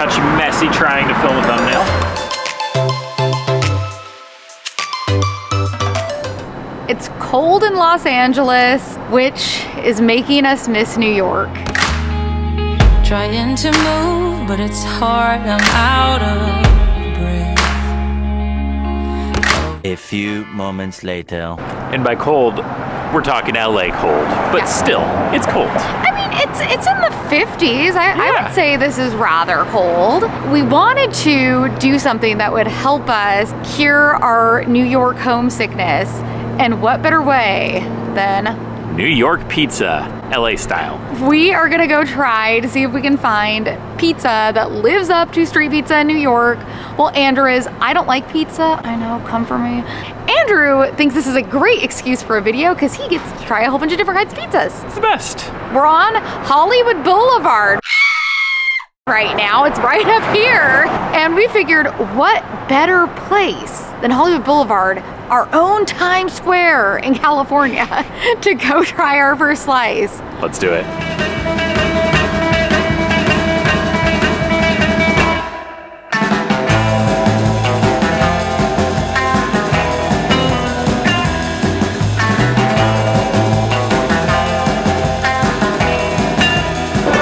touch messy trying to film a thumbnail. It's cold in Los Angeles, which is making us miss New York. Trying to move, but it's hard, I'm out of breath. A few moments later. And by cold, we're talking LA cold, but still, it's cold. I mean, it's in the 50s. I would say this is rather cold. We wanted to do something that would help us cure our New York homesickness. And what better way than New York pizza, LA style. We are gonna go try to see if we can find pizza that lives up to street pizza in New York. Well, Andrew I don't like pizza. I know, come for me. Andrew thinks this is a great excuse for a video because he gets to try a whole bunch of different kinds of pizzas. It's the best. We're on Hollywood Boulevard right now. It's right up here. And we figured what better place than Hollywood Boulevard, our own Times Square in California, to go try our first slice. Let's do it.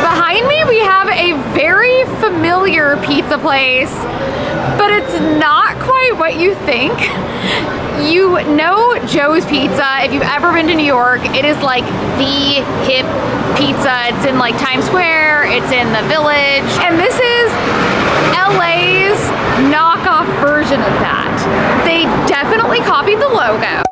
Behind me, we have a very familiar pizza place, but it's not quite what you think. You know Joe's Pizza. If you've ever been to New York, it is like the hip pizza. It's in like Times Square, it's in the Village, and this is LA's knockoff version of that. They definitely copied the logo.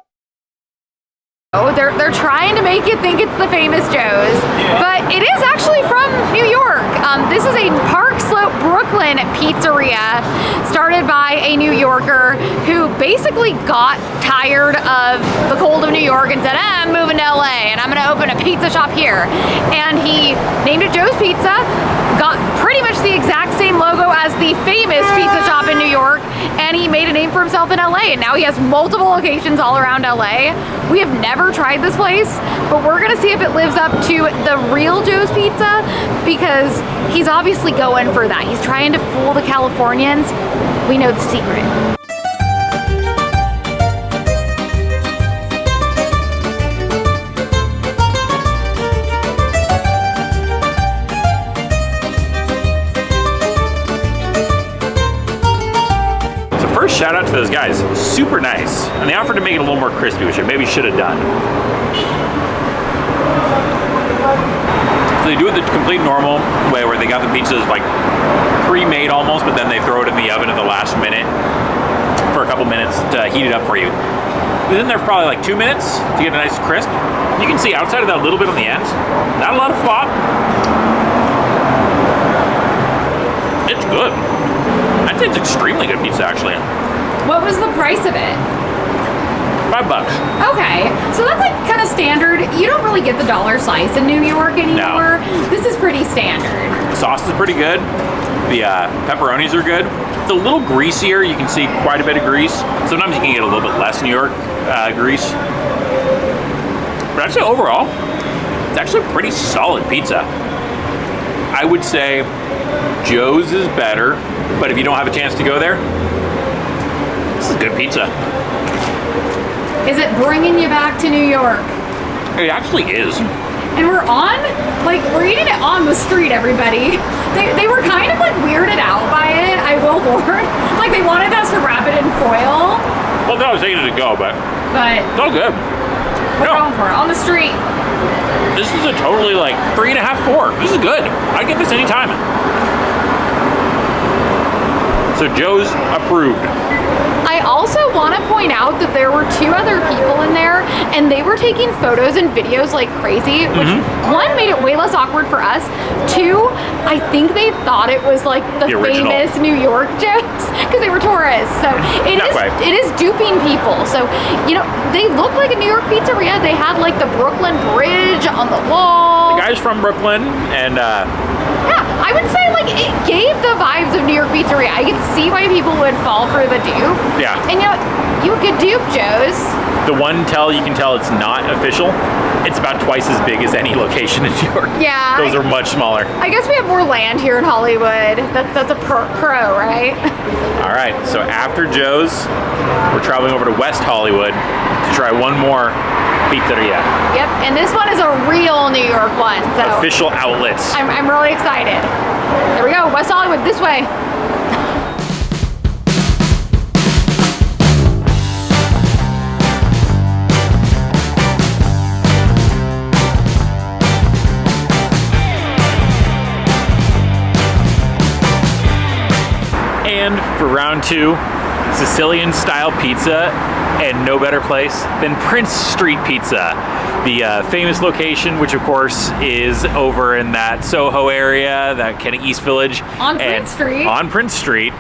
They're trying to make you think it's the famous Joe's, but it is actually from New York. This is a Park Slope, Brooklyn pizzeria started by a New Yorker who basically got tired of the cold of New York and said, I'm moving to LA and I'm gonna open a pizza shop here. And he named it Joe's Pizza, got pretty much the exact same logo as the famous pizza shop in New York, and he made a name for himself in LA, and now he has multiple locations all around LA. We have never tried this place, but we're gonna see if it lives up to the real Joe's Pizza, because he's obviously going for that. He's trying to fool the Californians. We know the secret. First, shout out to those guys. Super nice. And they offered to make it a little more crispy, which I maybe should have done. So they do it the complete normal way where they got the pizzas like pre-made almost, but then they throw it in the oven at the last minute for a couple minutes to heat it up for you. Within there for probably like 2 minutes to get a nice crisp. You can see outside of that little bit on the end, not a lot of flop. It's good. I'd say it's extremely good pizza, actually. What was the price of it? $5. Okay, so that's like kind of standard. You don't really get the dollar slice in New York anymore. No. This is pretty standard. Sauce is pretty good. The pepperonis are good. It's a little greasier. You can see quite a bit of grease. Sometimes you can get a little bit less New York grease. But I'd say overall, it's actually a pretty solid pizza. I would say Joe's is better, but if you don't have a chance to go there, this is good pizza. Is it bringing you back to New York? It actually is. And we're eating it on the street, everybody. They were kind of like weirded out by it, I will warn. Like they wanted us to wrap it in foil. Well, I was taking it to go, but it's all good. We're going for it, on the street. This is a totally like 3.5, 4. This is good. I'd get this anytime. So Joe's approved. I also want to point out that there were 2 other people in there, and they were taking photos and videos like crazy, which one made it way less awkward for us. 2, I think they thought it was like the famous New York Joe's because they were tourists. So it is duping people. So, you know, they look like a New York pizzeria. They had like the Brooklyn Bridge on the wall. The guy's from Brooklyn, and yeah, I would say like it gave the vibes of New York pizzeria. I could see why people would fall for the dupe. Yeah. And you know, you could dupe Joe's. The one you can tell it's not official it's about twice as big as any location in New York. Yeah. Those are much smaller. I guess we have more land here in Hollywood. That's a pro, right? All right, so after Joe's, we're traveling over to West Hollywood to try one more pizzeria. Yep, and this one is a real New York one. So Official outlets. I'm really excited. There we go, West Hollywood, this way. And for round 2, Sicilian style pizza, and no better place than Prince Street Pizza, the famous location, which of course is over in that Soho area, that kind of East Village. On Prince Street. On Prince Street.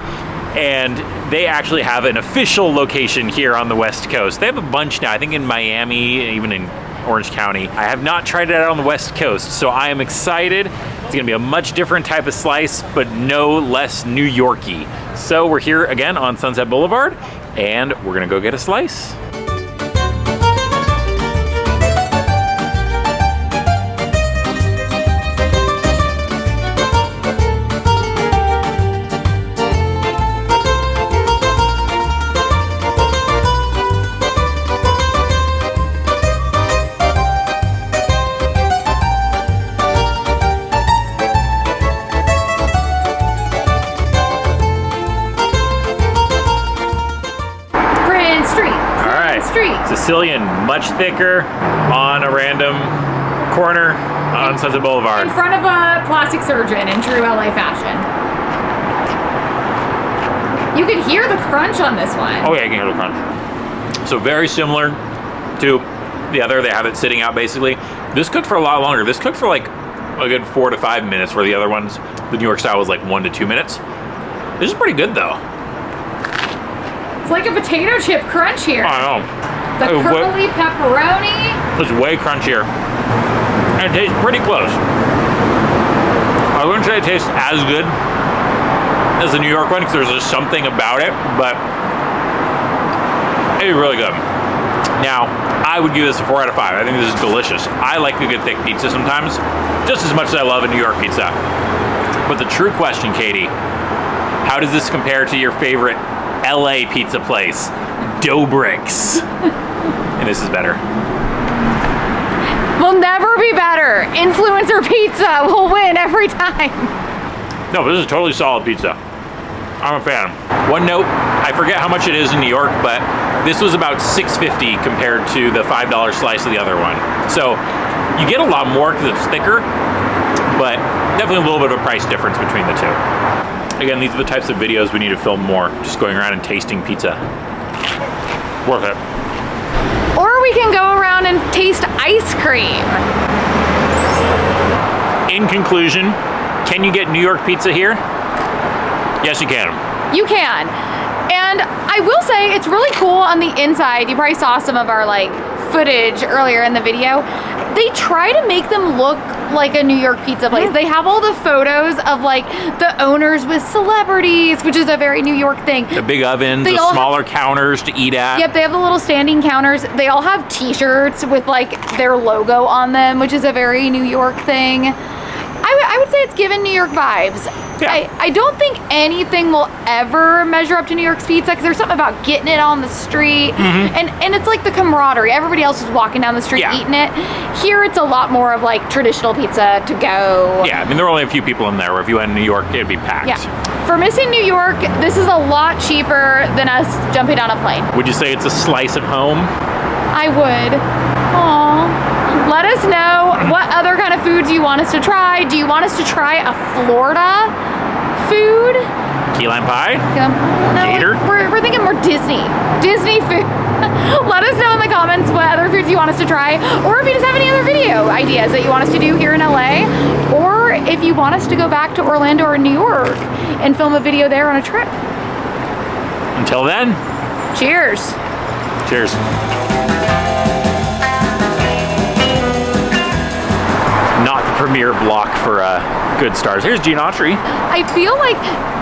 And they actually have an official location here on the West Coast. They have a bunch now, I think in Miami, even in Orange County. I have not tried it out on the West Coast, so I am excited. It's gonna be a much different type of slice, but no less New Yorky. So we're here again on Sunset Boulevard, and we're gonna go get a slice. Sicilian, much thicker, on a random corner on Sunset Boulevard. In front of a plastic surgeon in true LA fashion. You can hear the crunch on this one. Oh yeah, I can hear the crunch. So very similar to the other. They have it sitting out basically. This cooked for a lot longer. This cooked for like a good 4 to 5 minutes, where the other ones, the New York style, was like 1 to 2 minutes. This is pretty good though. It's like a potato chip crunch here. I know. The curly pepperoni. It's way crunchier. And it tastes pretty close. I wouldn't say it tastes as good as the New York one, because there's just something about it, but it's really good. Now, I would give this a 4 out of 5. I think this is delicious. I like a good thick pizza sometimes, just as much as I love a New York pizza. But the true question, Katie, how does this compare to your favorite LA pizza place, Dobrik's? And this is better. Will never be better. Influencer pizza will win every time. No, but this is a totally solid pizza. I'm a fan. One note, I forget how much it is in New York, but this was about $6.50 compared to the $5 slice of the other one. So you get a lot more because it's thicker, but definitely a little bit of a price difference between the two. Again, these are the types of videos we need to film more, just going around and tasting pizza. Worth it. Or we can go around and taste ice cream. In conclusion, can you get New York pizza here? Yes, you can. You can. And I will say it's really cool on the inside. You probably saw some of our like footage earlier in the video. They try to make them look like a New York pizza place. They have all the photos of like the owners with celebrities, which is a very New York thing. The big ovens, the smaller counters to eat at. Yep, they have the little standing counters. They all have t-shirts with like their logo on them, which is a very New York thing. I would say it's given New York vibes. Yeah. I don't think anything will ever measure up to New York's pizza, because there's something about getting it on the street, and it's like the camaraderie. Everybody else is walking down the street eating it. Here it's a lot more of like traditional pizza to go. Yeah, I mean there are only a few people in there, where if you went to New York it'd be packed. Yeah. For missing New York, this is a lot cheaper than us jumping on a plane. Would you say it's a slice of home? I would. Aww. Let us know what other kind of foods you want us to try. Do you want us to try a Florida food? Key lime pie? No, Gator? We're thinking more Disney food. Let us know in the comments what other foods you want us to try, or if you just have any other video ideas that you want us to do here in LA, or if you want us to go back to Orlando or New York and film a video there on a trip. Until then, cheers. Cheers. Not the premier block for good stars. Here's Gene Autry. I feel like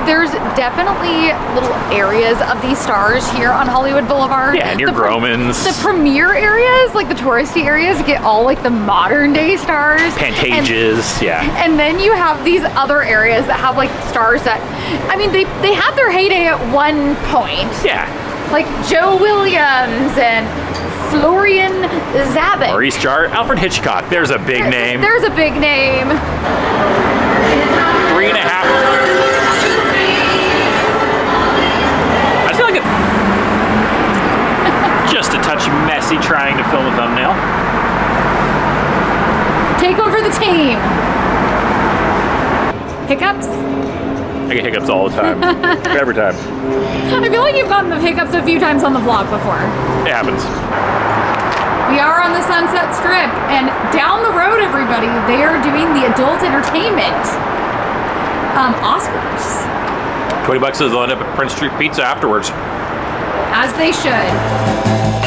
there's definitely little areas of these stars here on Hollywood Boulevard. Yeah, near Gromans. The premier areas, like the touristy areas, get all like the modern day stars. Pantages, yeah. And then you have these other areas that have like stars that, I mean, they had their heyday at one point. Yeah. Like Joe Williams and Florian Zabit. Maurice Jarre, Alfred Hitchcock. There's a big name. There's a big name. 3.5. I feel like it's just a touch messy trying to film a thumbnail. Take over the team. Hiccups? I get hiccups all the time. Every time. I feel like you've gotten the hiccups a few times on the vlog before. It happens. We are on the Sunset Strip, and down the road, everybody, they are doing the adult entertainment Oscars. $20 is lined up at Prince Street Pizza afterwards. As they should.